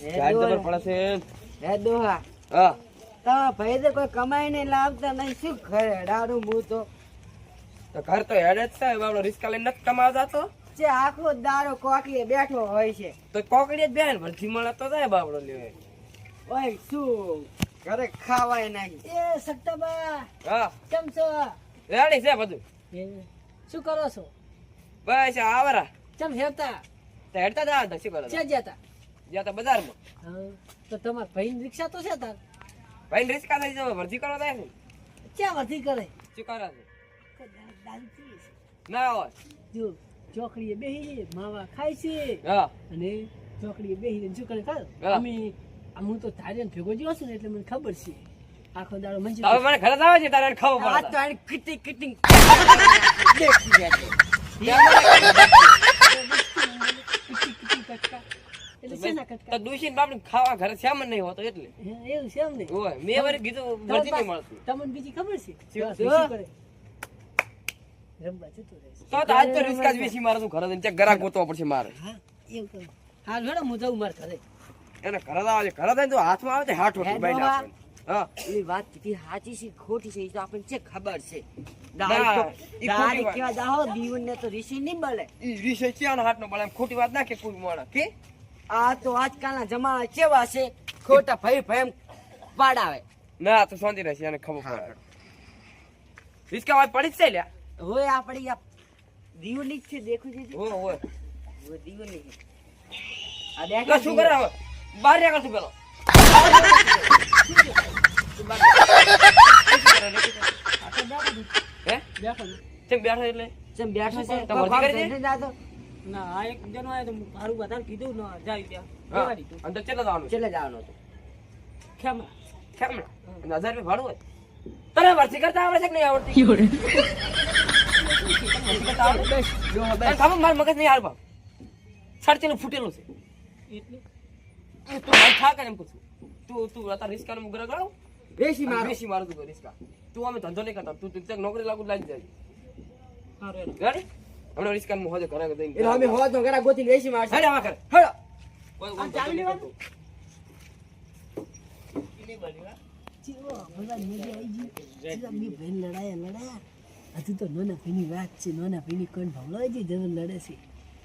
ચાર જબર પડે છે હે દોહા હા તો ભાઈ તો કોઈ કમાઈને લાવતા નહીં શું ઘરે ડાડું હું તો ઘર તો હેડે જ છે બાબડો રિસ્કા લઈને નથી કમાવા જતો જે આખો દારો કોકીએ બેઠો હોય છે તો કોકડી જ બેન ભરતી મળે તો જાય બાબડો લેવે ઓય શું ઘરે ખાવાય નહીં એ સક્તાબા હા કેમ છો રેડી છે બધું શું કરો છો બસ આવરા કેમ હેતા તો હેડતા જા તો શું કરો ક્યાં જતા જ્યાં તો બજારમાં તો તમાર ભાઈ રિક્ષા તો છે તાર ભાઈ રિસ્કા થઈ જાવ ભરતી કરવા જાય છે ક્યાં વધી કરે શું કરે છે દાંતી ના હોય જો ચોકડીએ બેહી માવા ખાય છે હા અને ચોકડીએ બેહીને શું કરે ખબર હા. અમે હું તો તારે ભેગો જ છું ને એટલે મને ખબર છે આખો દાડો મંજૂર હવે મને ઘરે જ આવે છે તારે એને ખબર આ તો પડે આને કિટિંગ કિટિંગ એટલે શેના તો કટકા દુશીન બાપને ખાવા ઘરે શ્યામન નહીં હોતો એટલે એવું છે એમ ને ઓય મેં વળી કીધું ભરતી નહીં મળતું તમને બીજી ખબર છે શું? શું કરે રમવા જતો રહે છે. તો આજ તો રિસ્કા જ વેચી મારે તું ઘરે જઈને ચેક ગરાક ગોતવા પડશે મારે હા એવું કરો હા મેડમ હું જાઉં માર ઘરે એને ઘરે જ આવે છે ઘરે જઈને તો હાથમાં આવે છે હાથ હે હોઠું બાઈ ડોહા. નાખવાનું. હા એવી વાત કીધી સાચી છે ખોટી છે એ તો આપણને છે ખબર છે ના, ઈ ખોટી વાત. કેવા જાહો દીવને તો ઋષિ નહીં મળે ઈ વિષય ક્યાં હાથ નો બળે ખોટી વાત નાખે કોઈ મોણા કે આ તો આજકાલના જમાના કેવા છે ખોટા ભય ભય પાડાવે ના તો શાંતિ રહેશે એને ખબર પડે રિસ્કા વાત પડી જ છે લ્યા હોય આપણી આ દીવની જ છે દેખું છે હો હોય દીવની છે તો આ દેખા શું કરે હવે બહાર નીકળ તું પેલો હે કેમ બેઠો એટલે જેમ બેઠો છે તો વર્તી કરી દે? નથી જાતો. ના આ એક જણો આયો તો મારું બધાને કીધું ન જાય ત્યાં હા દેવા દીધું અંદર કેટલા જવાનું છે છેલ્લે જવાનું હતું ખેમા કેમ ને 1000 રૂપિયા ભાડું હોય તને વર્તી કરતા આવડે છે કે નહીં આવડતી વર્તી કરતા આવડે? બસ જો તને બસ ખબર મારું મગજ નહીં હાલ બાપ સડચેલું ફૂટેલું છે એટલે તું ભાઈ થા કરે એમ પૂછું તું અત્યારે રિસ્કા નું ગ્રહ ગણાવ બેસી મારો બેસી મારું તું રિસ્કા તું અમે ધંધો નહીં કરતા તું તું નોકરી લાગુ લાગી જાય હારું હેલો. ગાડી હમણાં રિસ્કા નું હોજે ઘરે જઈને એટલે અમે હોદ નો ઘરા ગોતીને બેસી મારશે હેડે આવા કર હેડો કોઈ આ ચાવી લેવાનું? કરતું. ચીવો ભગવાન મજા આવી ગઈ ચીલા બે ભાઈ લડાયા હજુ તો નાના ભાઈની વાત છે નાના ભાઈની કોણ ભવળો છે જરૂર લડે છે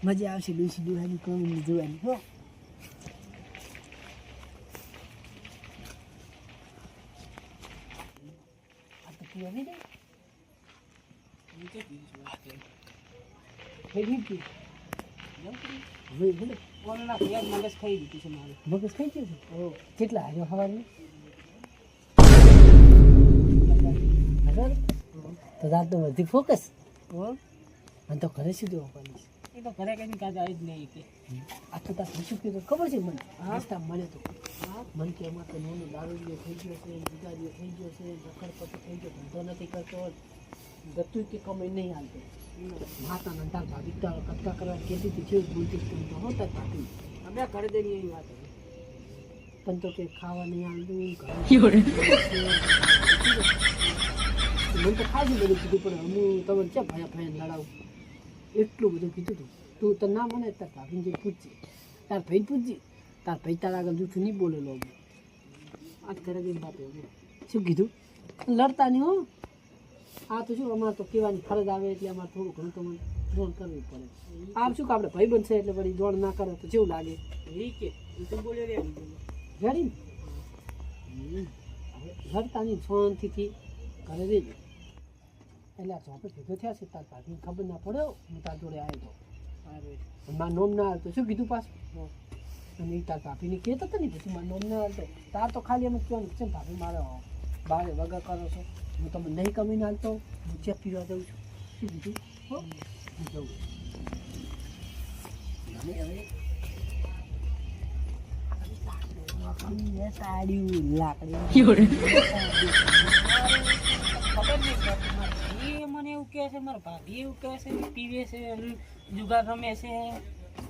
મજા આવશે ડોસી ડોહાની કોણ જોવાની હો આ તો તું આવી જાય ફેરી તું હોય બોલે કોણના યાદ મગજ ખાઈ દીધું છે મારું મગજ કઈ ગયું છે ઓ કેટલા આવ્યો હવાની હજાર તો રાત તો વધી ફોકસ હો અને તો ઘરે સીધું આપવાની એ તો ઘરે કઈ કાજ આવી જ નહીં કે આ તો તાર શું કીધું ખબર છે મને રસ્તા મળે તો મન કે એમાં તો નોનો દારૂ થઈ ગયો છે જુગારીઓ થઈ ગયો છે રખડપટ્ટો થઈ ગયો ધંધો નથી કરતો ગતું કે કમાઈ નહીં હાલતો માતા નંતા ભાભી તારો કટકા કરવા કહેતી હતી કેવું બોલતી હતી તો હો તાર ભાભી અમે ઘરે જઈને એવી વાત હતી. પણ તો કે ખાવા નહીં આવતું મને તો ખાસું બધું કીધું પણ હું તમને છે ભયા ભયા લડાવું એટલું બધું કીધું તું તું તો ના મને તાર ભાભીને જઈને પૂછજે તાર ભાઈ પૂછજે તાર ભાઈ તારા આગળ જૂઠું નહીં બોલેલો અમે આજ ઘરે જઈને વાત એવું શું કીધું લડતા નહીં હો આ તો શું અમારે તો કહેવાની ફરજ આવે એટલે અમારે થોડું ઘણું તો મને જોડ કરવી પડે આમ શું કે આપણે ભાઈ બનશે એટલે વળી જોડ ના કરે તો કેવું લાગે એ કે એ તો બોલ્યો રે એમ બોલ્યો. રેડી ને હવે લડતા નહીં શાંતિથી ઘરે રહેજો એટલે આ ચોપે ભેગો થયા છે તાર ભાભીને ખબર ના પડ્યો હું તાર જોડે આવ્યો હતો હારું. મારા નોમ ના હાલતો શું કીધું પાછું અને એ તાર ભાભીને કહેતો હતો ને પછી મારા નોમ ના હાલતો તાર તો ખાલી એમ જ કહેવાનું છે ને ભાભી મારે બારે વગર કરો છો હું તમને નહીં કમીને હાલતો હું ચેક પીવા જાઉં છું શું કીધું હો હું જઉં અને હવે તાળ્યું લાકડી ખબર નહીં પડતી. મારા ભાઈ મને એવું કહે છે મારા ભાભી એવું કહે છે પીવે છે અને જુગાર રમે છે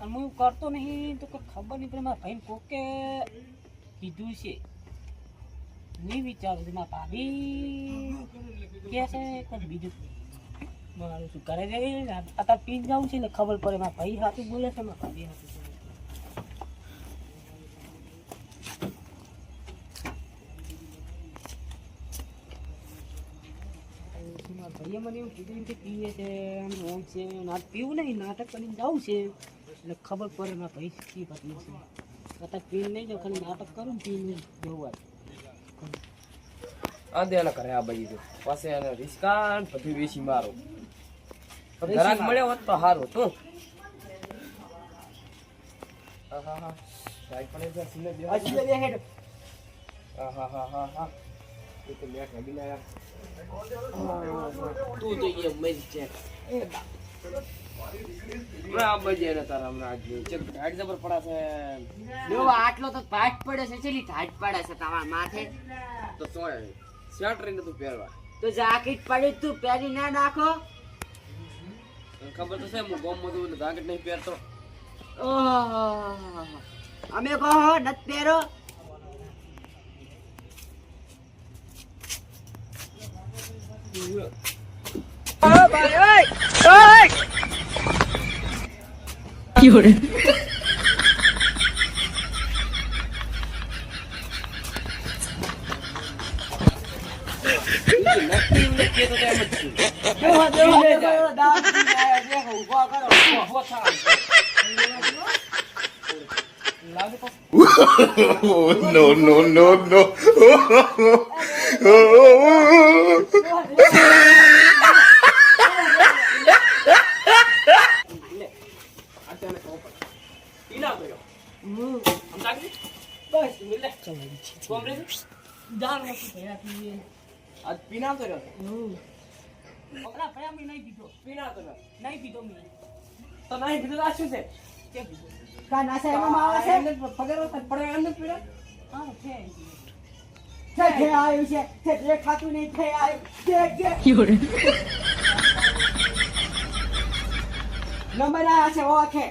અને હું કરતો નહીં તો કોઈ ખબર નહીં પડે મારા ભાઈને કોકે કીધું છે નહીં વિચારું છું મારા ભાભી કહે છે કંઈ બીજું મારું શું ઘરે જઈ અત્યારે પી જાઉં છે એટલે ખબર પડે મારા ભાઈ હાથું બોલે છે મારા ભાભી હાથું બોલે છે ભાઈએ મને એવું કીધું કે પીવે છે આમ રોંગ છે પીવું નહીં નાટક કરીને જવું છે એટલે ખબર પડે મારા ભાઈ શી પત્ની છે અત્યારે પીને નહીં જાઉં ખાલી નાટક કરું ને પીને જવું આ દે એના ઘરે આ બાજુ જો પાસે એને રિસ્કા બધું વેચી મારો પણ ઘરાક મળ્યો હોત તો સારું તું હા હા હા સાઈડ પણ એકવાર સીને બે હા હા હા હા એ તો મેં કદી ના યાર તું તો ये મરી છે આ બજે ને તારા હમણાં આજ ચેક ઢાડ જબર પડા છે જો આટલો તો પાટ પડે છે ચેલી ઢાટ પડે છે તમારા માથે તો સોય શર્ટ રહીને તું પહેરવા તો જાકેટ પડી તું પહેરી ના નાખો તને ખબર તો છે હું ગોમ માં તો જાકેટ નહીં પહેરતો ઓહો અમે કહો નત પહેરો No, no, no, no. આજ પીના તો રહ્યો પકડા ભયા મેં નહીં પીધો પીના તો રહ્યો નહીં પીધો મેં તો નહીં પીધું આ શું છે કે પીધો કા નાસે એમાં આવે છે પગાર પડે એમને પીડા હા છે છે આવ્યું છે જે ખાતું નહીં થઈ આવ્યું નંબર આયા છે ઓકે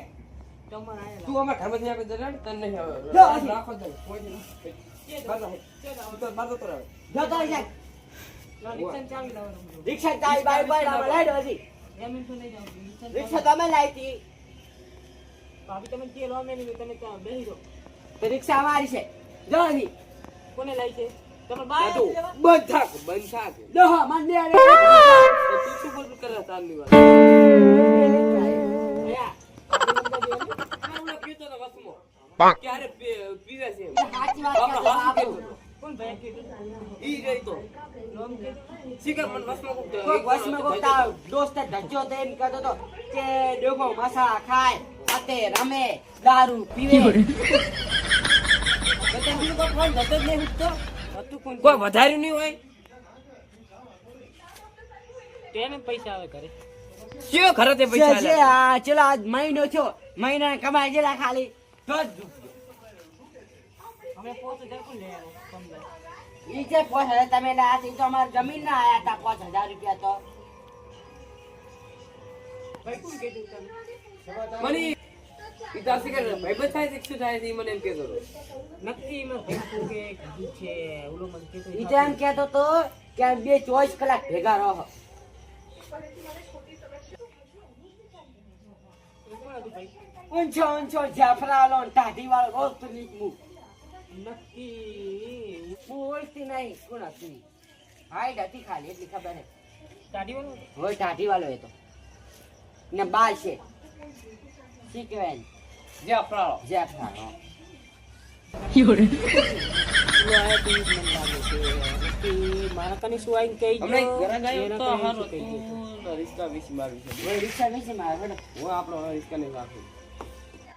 તમારે આયા તું અમાર ઘરમાંથી આગળ જરા તને નહીં આવે જો હજી. રાખો દે કોઈ નહીં બાર રહે તો બાર તો રહે જો તો જાય રિક્ષા ચાવી લાવવાનું રિક્ષા તાઈ બાઈ બાઈ ના લાઈ દો હજી એમ તો નહીં જાઉં રિક્ષા તમે લાવી હતી ભાભી તમે કે લો મેં તમે ત્યાં બેહી રહો તો રિક્ષા અમારી છે જો હજી કોને લાવી છે તમે બાય તું બંધ થાક જો હા મને તું શું બોલ કરે તારની વાત હું પીતો તો વસમો ક્યારે પીવે છે સાચી વાત બાપા છે હાસુ બાપુ કેતો કોણ ભાઈ કીધું ઈ રહી તો લોમ કે શીખર પણ વસમો કોઈ બસમાં કોઈ તારો દોસ્ત ધચ્ચો તો એમ કહેતો તો કે ડોગો મસા ખાય આતે રમે દારૂ પીવે કોઈ વધાર્યું નહીં હોય તેને પૈસા આવે ઘરે કયો ઘરે તે પૈસા જે આ ચલો આજ મહિનો થયો મહિના કમાઈ જેલા ખાલી તો જ અમે 5000 કોણ લઈ આવ્યો કમદાર ઈ જે 5000 તમે લાયા છે ઈ તો અમાર જમીન ના આયા તા 5000 રૂપિયા તો ભાઈ કોણ કીધું તમે મને ઈ તાર શીખર ભાઈબંધ થાય છે શું થાય છે ઈ મને એમ કહેતો હતો નક્કી મેં ભાઈ કોણ કે કીધું છે ઓલો મને કીધું ઈ તો એમ કહેતો તો કે આ 24 કલાક ભેગા રહો કોણ હતું ભાઈ ઊંચો ઊંચો જાફરાલો ને ટાઢી વાળો રોસ્ત નીકળું નક્કી હું ઓળખતી નહીં કોણ હતું ઈ? હાઈટ હતી ખાલી એટલી ખબર હે ગાડી વાળો હોય ટાઢી વાળો એ તો ને બાલ છે શી કહેવાય એને? જે અપરાળો જાફરાલો મારા કને શું આવીને કહી હમણાં ગયો ઘરે ગયો એના તો કને હારો શું કહી ગયો? તું રિસ્કા વિશે મારું છે ઓય રિક્ષા વિશે મારે હેડો. હું આપણો હવે રિસ્કા નહીં રાખું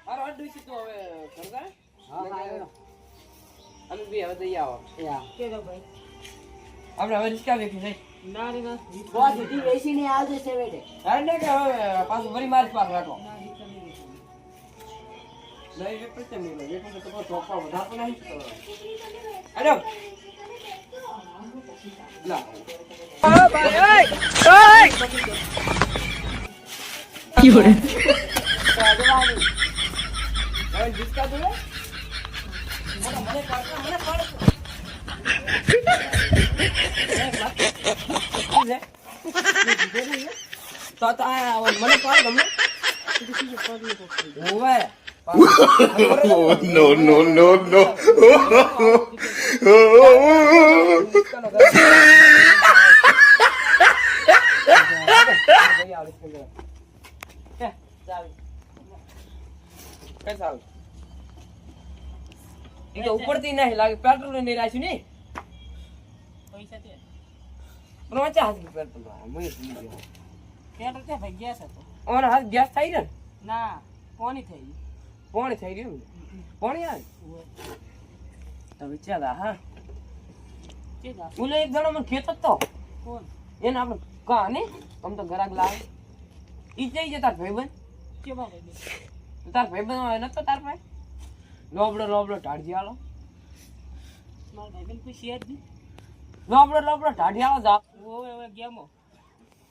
હારો અડ્ડું છે તું હવે કરતા હા હા હેડો. અમે બી હવે દઈ આવો યા. કે દો ભાઈ આપણે હવે રિસ્કા વેચી જઈ ના રે ના બહુ જુદી બેસીને આવજે સેવેડે. કારણ ને કે હવે પાછું વળી મારી પાસે રાખો ના રિક્ષા નહીં વેચવાનું. નહીં વેપાર કેમ નહીં વેપાર તો તમારો ચોખ્ખો વધારતો નહીં અરે લા રાજવાની. હવે રિસ્કા દે મને પાડતો મને પાડતો તો આ મને પાડ ગમે હોવે No, no, no, no. કઈ ચાલ એ તો ઉપરથી નહીં લાગે પેટ્રોલ નહીં રાખ્યું ને પૈસા તે પણ વચ્ચે હાથ પેટ્રોલ મને ભૂલી ગયો પેટ્રોલ તે ભાઈ ગેસ હતો ઓર હાથ ગેસ થઈ ગયો ના કોની થઈ ગઈ પોણી થઈ ગયું પોણી આવે હવે ચાલ હા કે દા ઓલો એક જણો મને ખેતો તો કોણ એને આપણે કા ને આમ તો ગરાક લાવે ઈ જઈ જતા ભાઈબંધ કે બાબે તાર ભાઈબંધ હોય નતો તાર પાસે લોબડો ઢાઢી આલો મારા ભાઈબંધ કોઈ શેર દી લોબડો ઢાઢી આલો જા ઓવે ઓવે ગેમો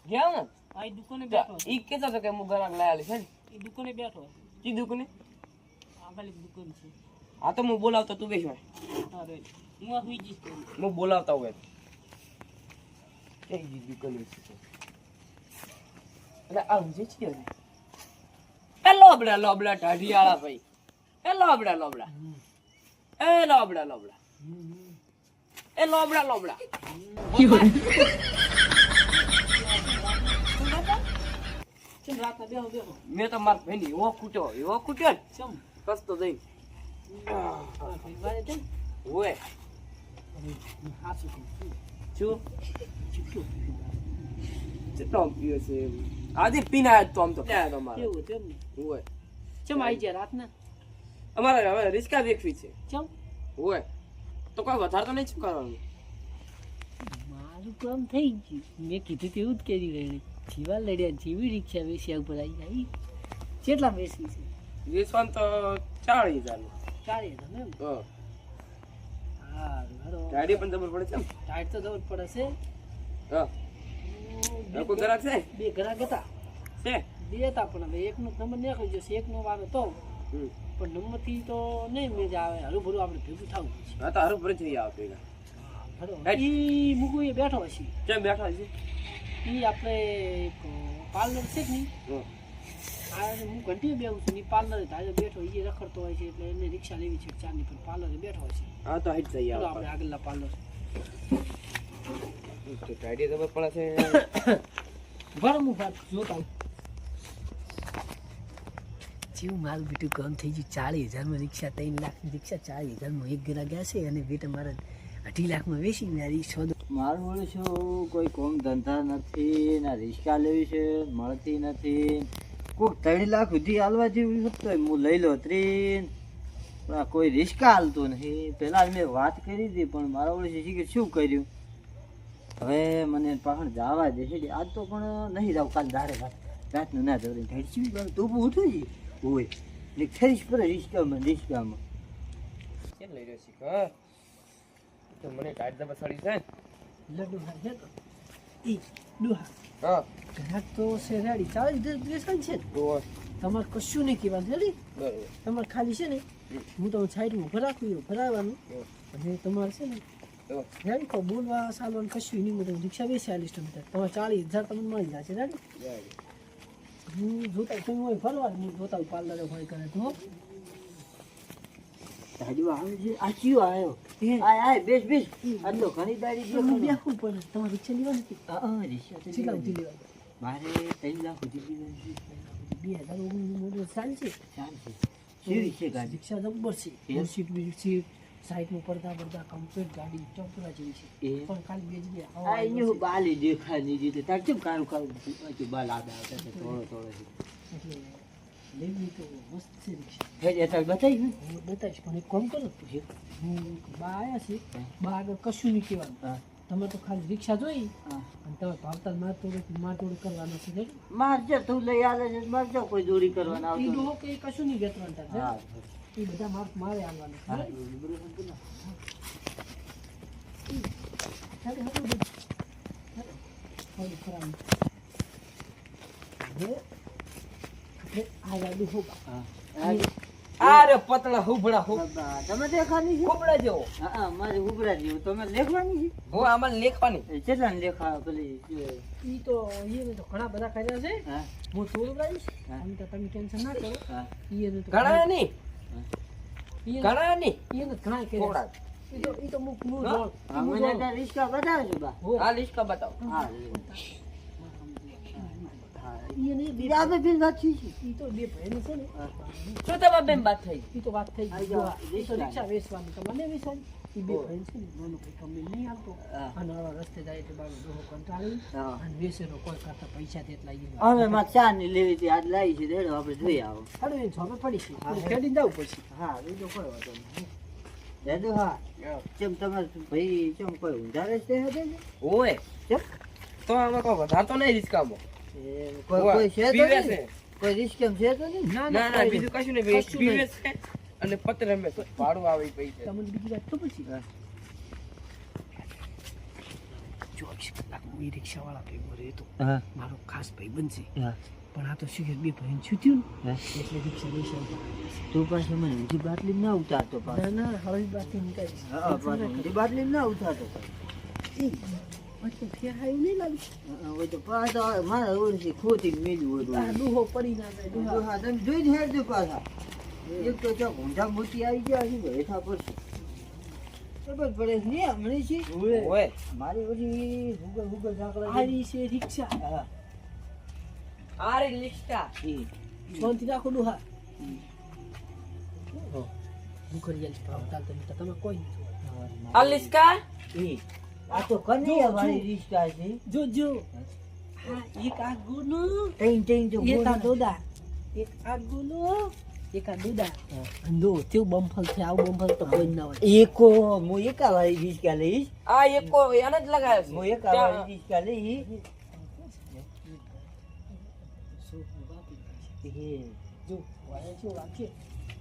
ગયા ને આ દુકાને બેઠો ઈ કેતો તો કે હું ગરાક લાયા છે ને એ દુકાને બેઠો કી દુકાને આગળ દુકાન છે આ તો હું બોલાવતો તું બેસ અરે હું આ હુઈ જઈશ હું બોલાવતા હોય કઈ જી દુકાને છે એટલે આ હું જે છે એ લોબડા ઢાઢી આળા ભાઈ એ લોબડા એ લોબડા ચમ રાત બેહો બેહો મેં તો મારા ભાઈ એવો ખૂટ્યો ને ચમ કસતો જઈ આ ભાઈ વાળે તે હોય હાસુ કો શું ચીકુ કેટલો પીવે છે આજે પીને આવ્યો તો આમ તો ક્યાં તમારે કેવું તેમ હોય ચમ આવી જાય રાત ના અમારે હવે રિસ્કા દેખવી છે ચમ હોય તો કોઈ વધારે તો નહીં શું કરવાનું મારું કામ થઈ ગયું મેં કીધું તેવું જ કરી રહી જીવા લડ્યા જીવી રિક્ષા વેસ્યા ઉપર આવી જાય કેટલા વેસી છે વેચવાન તો 40,000 ચાલી તમે એમ હા હારું ગાડી પણ જબર પડે છે એમ ટાઈટ તો જવું જ પડે છે હા હવે કોઈ ગ્રાહક છે બે ગ્રાહક હતા છે બે હતા પણ હવે એકનો નંબર નાખી જશે એકનો વારો તો હમ. પણ નંબરથી તો નહીં મેં જ આવે હરું આપણે ભેગું થવું છે હા તો હારું ભરે જઈ આવ ભેગા હેટ. ઈ મુકુ એ બેઠો હશે કેમ બેઠા છે ઈ આપણે એક પાર્લર છે કે નહીં હમ. આ હું ઘંટી બેહું છું ને પાર્લરે ધારે બેઠો એ રખડતો હોય છે એટલે એને રિક્ષા લેવી છે ચારની પણ પાર્લરે બેઠો હોય છે હા તો હેટ જઈ ચલો આવ આપણે આગળના પાર્લર તો ગાડી જબર પડે છે બરાબર હું વાત જોતા જેવું મારું બેટું કામ થઈ ગયું 40,000માં રિક્ષા 3 લાખની રિક્ષા 40,000માં એક ગરા ગયા છે અને બેટા મારા 2.5 લાખમાં વેચી મારી સોદો મારું બોલું છું કોઈ કોમ ધંધા નથી ના રિક્ષા લેવી છે મળતી નથી કોઈક 3 લાખ સુધી હાલવા જેવી હોત તો હું લઈ લો ત્રીન પણ આ કોઈ રિક્ષા હાલતું નહીં પહેલાં મેં વાત કરી હતી પણ મારા બોલું છે કે શું કર્યું હવે મને પાછળ જવા દેશે આજ તો પણ નહીં જાવ કાલ દાડે રાતનું ના જવું ઢેરસી તો ઉઠું જ હોય ને ખરીશ પર રિક્ષામાં કેમ લઈ રહ્યો છે હા તો મને ગાડી જબર સડી છે લડ્ડુ છે તો ઈ ડુહા હા ગ્રાહક તો છે રેડી 40,000 છે તો તમારે કશું નહીં કહેવાનું રેડી બરોબર તમારે ખાલી છે ને હું તમને સાઈડમાં ભરાવવાનું અને તમારે છે ને તો રેડી કહો બોલવા ચાલવાનું કશું નહીં હું તમને રિક્ષા બેસી આવીશ તમે તમારે 40,000 તમને મળી જશે રેડી હું જોતા તમે હોય ફરવા હું જોતા પાર્લરે હોય કરે તો હજુ આવે છે આ કયો આવ્યો આય બેસ બેસ આ તો ઘણી દાડી ગયો તમને બેસવું પડે તમારે રિક્ષા લેવાની હતી રિક્ષા તો કેટલા સુધી લેવાની મારે 3 લાખ સુધી દીધા 2019 મોડલ ચાલશે ચાલશે કેવી છે ગાડી રિક્ષા જબ્બર છે સીટ સીટ સાઈડમાં પડદા કમ્પ્લીટ ગાડી ચોપડા જેવી છે એ. પણ ખાલી બે જગ્યાએ આ એની બાલી દેખાય નહીં દીધી તાર કેમ કારું કારું બાલ આડા આવતા છે થોડો થોડો છે એટલે લેવી તો મસ્ત છે રિક્ષા હે એ તાર બતાવી ને હું બતાવીશ પણ એક કામ કરો હું બા આવ્યા છે બા આગળ કશું નહીં કહેવાનું હા તમે તો ખાલી રિક્ષા જોઈ હા અને તમે ભાવતા મારતોડ કરવાનો છે રેડી? મારજે તું લઈ આલે છે મારજો કોઈ દોરી કરવાના ઈ આવતો ડોહો કે ઈ કશું નહીં વેચવાનું તાર, હા રેડી? ઈ બધા મારે આવવાનું છે, હા રેડી? બરોબર બોલો ચાલો, હાલો બધું. હાલો. હાલો, ખરાબ. હવે આપણે આ ગાડી હોબા. હા અરે પતળા હુબડા બાબા તમે દેખાની છે હુબડા જેવો હા મારે ઉભરા જેવું તમે લેખવાની હું આમાં લેખવાની છે કેટલા ને લેખા પેલી ઈ તો ઈને તો ઘણા બધા કર્યા છે. હા હું થોડું ગાઈશ. હા. આમ તો તમે ટેન્શન ના કરો. હા ઈને તો ઘણા નહીં ઈને- ઘણા નહીં ઈને ઘણા કર્યા થોડા છે. ઈ તો હું હા? જોઉં. હા મને તાર રિક્ષા બતાવે છે બા હોય. આ લિસ્ટ બતાવો હા હા ઈ ને બે આપણે બી વાત થઈ છે. ઈ તો બે ભાઈની છે ને શું તમારે બેન વાત થઈ ઈ તો વાત થઈ આઈ ગઈ જાઓ, ઈ તો રિક્ષા વેચવાની તમને વેચવાની ઈ બે ભાઈ છે ને નાનો કોઈ કમી નહીં આવતો હા. અને આવા રસ્તે જાય તો બાબુ ડોહો કંટાળી હા. અને વેચેનો કોઈ કરતા પૈસા તેટલા ઈ હવે માં ચા ની લેવી હતી આજ લાવી છે દેડો આપણે જોઈ આવો. અરે એ જોબે પડી છે હા, ખેડી જવું પડશે હા બીજો કોઈ વાંધો નહીં. દાદુ હા કેમ તમારે ભાઈ કેમ કોઈ ઊંધા રસ્તે હતા ને? ઓય કેમ? તો આમાં કોઈ વધારતો નહીં રિસ્કામાં કોઈ છે તો પીવે નહીં? છે. કોઈ રિસ્ક કેમ છે તો નહીં? ના ના બીજું કશું નહીં કશું પીવે નહીં. છે અને પત્ર રમે છે ભાડું આવે ઈ પૈસા તમને બીજી વાત ખબર છે 24 કલાક હું ઈ રિક્ષાવાળા ભેગો રહેતો હા મારો ખાસ ભાઈ બનશે હા પણ આ તો શું કે બે ભાઈ છૂટ્યું ને હા. એટલે રિક્ષા વેચાઈ તું પાછો મને ઊંધી બાટલી ના ઉતારતો પાછો. ના ના હળવી બાકી નીકળી હા પાછો ઊંધી બાટલી ના ઉતારતો વચ્ચે ફેરાયું નહીં લાગે હોય તો પાછો મારા ઓળખી ખોટી મેળ્યું આ હતું. ડૂહો પડી ના જાય ડૂહા. હા તમે જોઈ જ હેરજો પાછા. એક તો જો ઊંધા મોટી આવી ગયા છે તો હેઠા પડશે. ખબર પડે છે ને હમણાં છે ઓય મારી ઓછી ભૂગલ ઝાકડા આ રી છે રિક્ષા હા આરે લિસ્ટા ઈ. શાંતિ રાખો ડૂહા હું કરી આવીશ ભાવતા તમે કોઈ નહીં આ લિસ્કા ઈ. આ તો કન્યા વાળી રિશ્તા છે. જોજો હા એક આ ગુનો તૈન તૈન તો એક આ ગોળ. દોદા એક આ ગુનો એક આ દોદા અંદો તેવું બમ્ફલ છે આવું બમ્ફલ તો કોઈ ના હોય એકો હું એકા વાળી રિશ્કા લઈશ. આ એકો એને જ લગાવ્યો છે હું એકા વાળી રિશ્કા લઈશ. જો વાળા છે વાંચે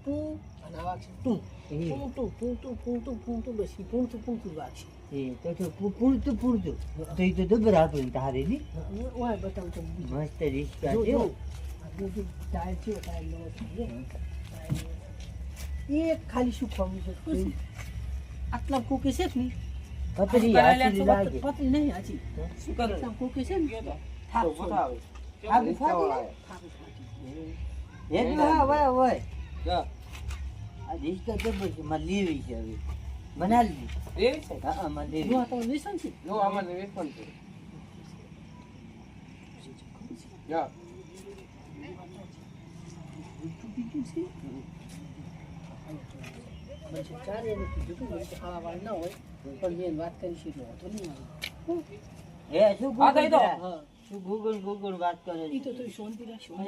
તું અને આ વાંચે તું તું બસ તું વાંચે પૂરતું તો એ તો દબર આપે તારે ની ઓય બતાવું તમને મસ્ત રિશ્કા જો છે. જો આ જો ટાયર છે ટાયર નો છે એક ખાલી શું ખવાનું છે ખુશ આટલા કોકે છે ને પતરી હાથી લાગે. પતરી નહીં આજી શું કરે આટલા કોકે છે ને થાક તો બતાવે આ બી એ હા વાય વાય જા આ રિશ્કા જબર છે મારે લેવી છે હવે મનાલી એવી છે હા મને લેવી. જો આ તો લેસન છે જો આમાં વેફન છે જા બીજું છે બસ ચારે એને કીધું તું મને ખાવા વાળા ના હોય પણ મેં વાત કરી છે તો નહીં આવે એ શું હા, કહી દો. હા શું ગુગળ વાત કરે ઈ છે. તો તું શાંતિ રાખશો હા.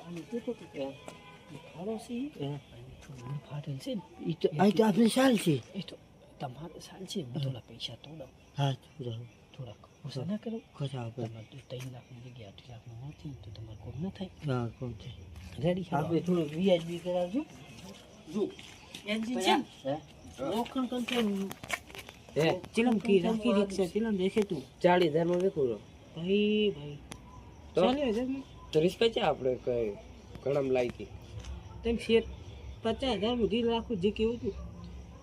અને તું તો ખાડો છે હા. થોડું ફાટેલ છે ને ઈ તો આ તો આપણે સાલ છે. એ તો તમારે સાલ છે હું થોડા પૈસા તોડો હા થોડાક ઓછા ના કરો ખોટા આપણે તમારે તો 3 લાખની જગ્યાએ 8 લાખનું નથી ને તો તમારે કોમ ના થાય હા કોણ છે રેડી આપણે થોડું વ્યાજબી કરાવજો. જો એન્જિન છે ને હે લોખંડ કંકે હે ચિલમ કી રાખી રિક્ષા ચિલમ દેખે તું 40,000 માં વેકું ભાઈ તો? 40,000 માં તો રિસ્કા છે આપણે કઈ ઘણામ લાયકી તેમ શેર 50,000 સુધી રાખું જે કેવું તું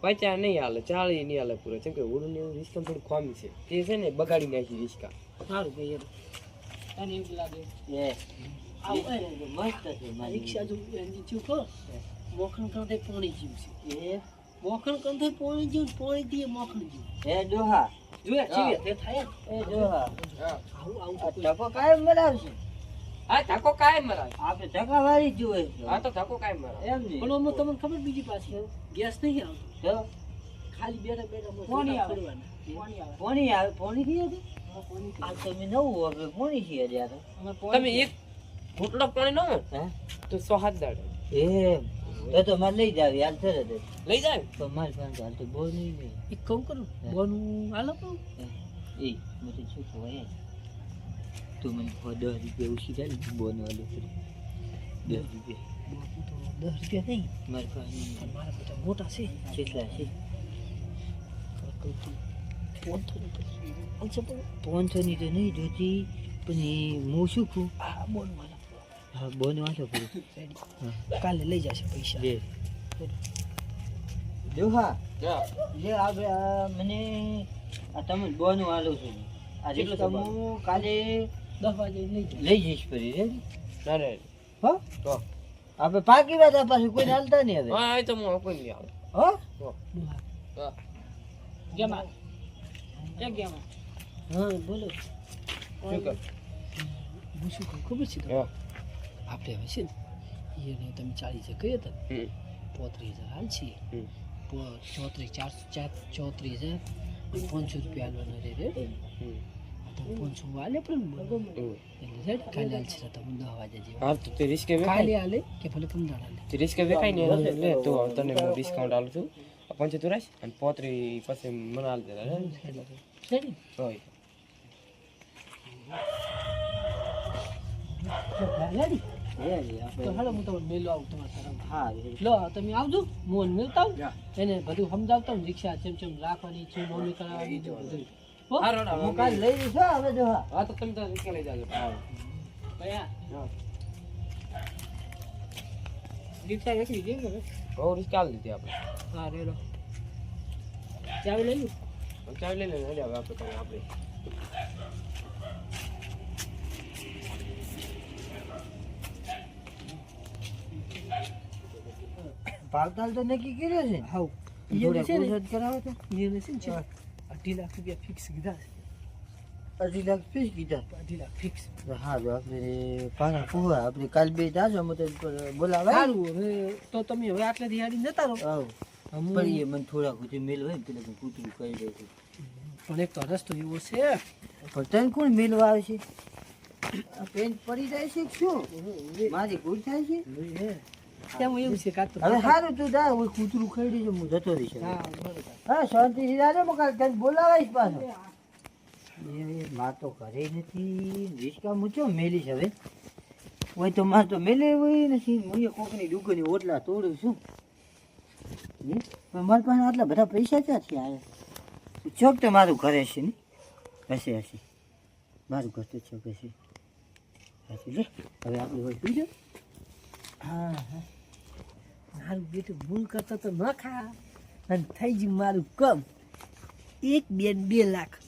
50 નહીં હાલે 40 નહીં હાલે પૂરો કેમ કે ઓડું ને એવું રિસ્કા થોડું ખામી છે તે છે ને બગાડી નાખી રિસ્કા સારું ભાઈ તને એવું લાગે એ આવું મસ્ત છે મારી રિક્ષા જો એન્જિન ચૂ ખો મોખણ કંઠે પાણી જીવ છે એ મોખણ કંઠે પાણી જીવ પાણી દીએ મોખણ જીવ એ ડોહા જોયા જીવે તે થાય એ ડોહા આવું આ ટકો કાયમ બનાવશે. હા ધક્કો કાયમ મરાય આપણે ટકાવારી જ જોઈએ છે. હા તો ધક્કો કાયમ મરાય એમ નહીં પણ આમાં તમને ખબર બીજી પાછી ગેસ નહીં આવતો તો ખાલી બેઠા બેઠા પાણી આવે. ફરવાના પોણી આવે પોણી થી હતી આ તમે નવું આપણે પોણી છીએ ત્યારે તમે એક ઘૂંટડો પાણી નો હે તો 100 દાડે એમ તો મારે લઈ જાવ યાર તરત જ. લઈ જાય તો મારી પાસે હાલ તો બહુ નહીં ને એક કામ કરું બોનું હાલો કહું એ મને શું ખવાય તું મને 10 રૂપિયા ઓછી થાય ને બોનો આલો 10 રૂપિયા બોનું તો 10 રૂપિયા નહીં મારી પાસે પણ મારા બધા મોટા છે કેટલા છે ફોન થોડું અચ્છા પણ 500 ની તો નહીં જોતી પણ એ હું શું કહું આ બોન વાળા હા બોનો આલો પૂરું કાલે લઈ જશે પૈસા લે જો હા જા જે આપણે મને આ તમે બોનો આલો છું આ કેટલું રિક્ષા તમારું? હું કાલે 10 વાગે લઈ જાય લઈ જઈશ ફરી રે ના રે હા તો આપણે પાકી વાત આ પાછું કોઈ હાલતા નહીં હવે હા એ તો હું કોઈ નહીં આવે હા હા ગેમાં ક્યાં ગેમાં હા બોલો શું કર હું શું કહું ખબર છે તમને? હા. આપણે હવે છે ને એને તમે 40,000 કહ્યા હતા ને, હમ. 35,000 હાલ છીએ હમ. 34,000 રૂપિયા હાલવાના રે રે હમ. 500 હાલે પણ મને. હમ. એટલે છે ને કાલે હાલ છે તમે 10 વાગ્યા જેવા હા તો તે રિસ્કે કાલે વેચાય હાલે કે ભલે 15 હાલે તે રિસ્કે વેચાય ને લે તો હવે તને હું ડિસ્કાઉન્ટ આલું છું 75 રાખ અને 35 પછી મને આલ દે હે છે ને હોય રેડી રેડી તો આપણે હાલો હું તમને મેલો આવું તમારા સારામાં. હા રેડી. લો તમે આવજો હું મેળતા આવું એને બધું સમજાવતા હું રિક્ષા ચેમ ચેમ રાખવાની છે નોમી કરાવવાની ને બધું હો? હા રોડા હું કાલ લઈ જઈશ હો, હવે જો હા હા તો તમે તો રિસ્કે લઈ જાજો ભયા હા રિક્ષા એકલી જઈ ને બહુ રિસ્ક આલ દીધી આપણે હા રેડો ચાવી લઈ લઉં ચાવી લઈ લે હવે આપણે તમે આપણે ભાવતાલ તો નક્કી કર્યો છે હાઉ જોડે એને છે ને કુદરત કરાવે તો એને છે ને છે 2.5 લાખ રૂપિયા ફિક્સ કીધા છે 2.5 લાખ ફીસ કીધા 2.5 લાખ ફિક્સ હા જો આપણે પાછા પુવા આપણે કાલ બે જાજો મત બોલાવે સારું હવે તો તમે હવે આટલેથી હાડી જતા રહો આવ હમ. પણ એ મને થોડા કુછ મેલ હોય ને પેલા હું કૂતરું કહી દઉં છું પણ એક તો રસ્તો એવો છે પણ તને કોણ મેલવા આવે છે આ પેન્ટ પડી જાય છે કે શું મારી ભૂલ થાય છે કેમ એવું છે કાતો હવે સારું તું જા હું કૂતરું ખાઈ દેજો હું જતો રહીશ હવે. હા બરોબર હા શાંતિથી જાજો મકાન તને બોલાવાઈશ પાછો એ માં તો ઘરે નથી રિસ્કા મૂચો મેલીશ હવે હોય તો માં તો મેલે હોય નથી હું કોકની દુકાની ઓટલા તોડું છું હમ? પણ મારી પાસે આટલા બધા પૈસા ક્યાંથી આવ્યા ચોક તો મારું ઘરે છે ને હશે હશે મારું ઘર તો ચોક હશે હશે લે હવે આપણે હોય સુઈ જાઓ. હા હા મારું બેટું ભૂલ કરતો તો ન ખા અને થઈ ગયું મારું કમ 1 2 લાખ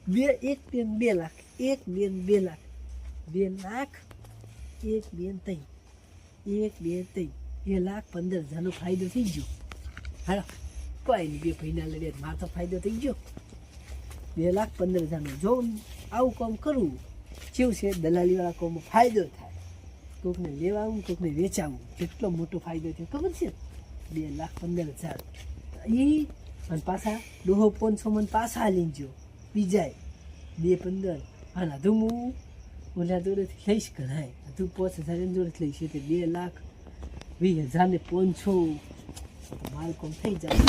1 2 લાખ 1 2 લાખ 2 લાખ 1 2 3 1 2 3 2,15,000 ફાયદો થઈ ગયો હાલો કોઈ નહીં બે ભાઈના લડે મારો તો ફાયદો થઈ ગયો 2,15,000 જો આવું કામ કરવું કેવું છે દલાલીવાળા કામમાં ફાયદો થાય કોકને લેવાવું કોકને વેચાવું કેટલો મોટો ફાયદો થયો ખબર છે 2,15,000 એ અને પાછા 500 મને પાછા લઈને ગયો બીજાય 2,15,000 આના તો હું ઓલા જોડેથી લઈશ ઘણાય તું 5,000 એની જોડે લઈશ એટલે 2,20,000 ને 500 માલ કોમ થઈ જાય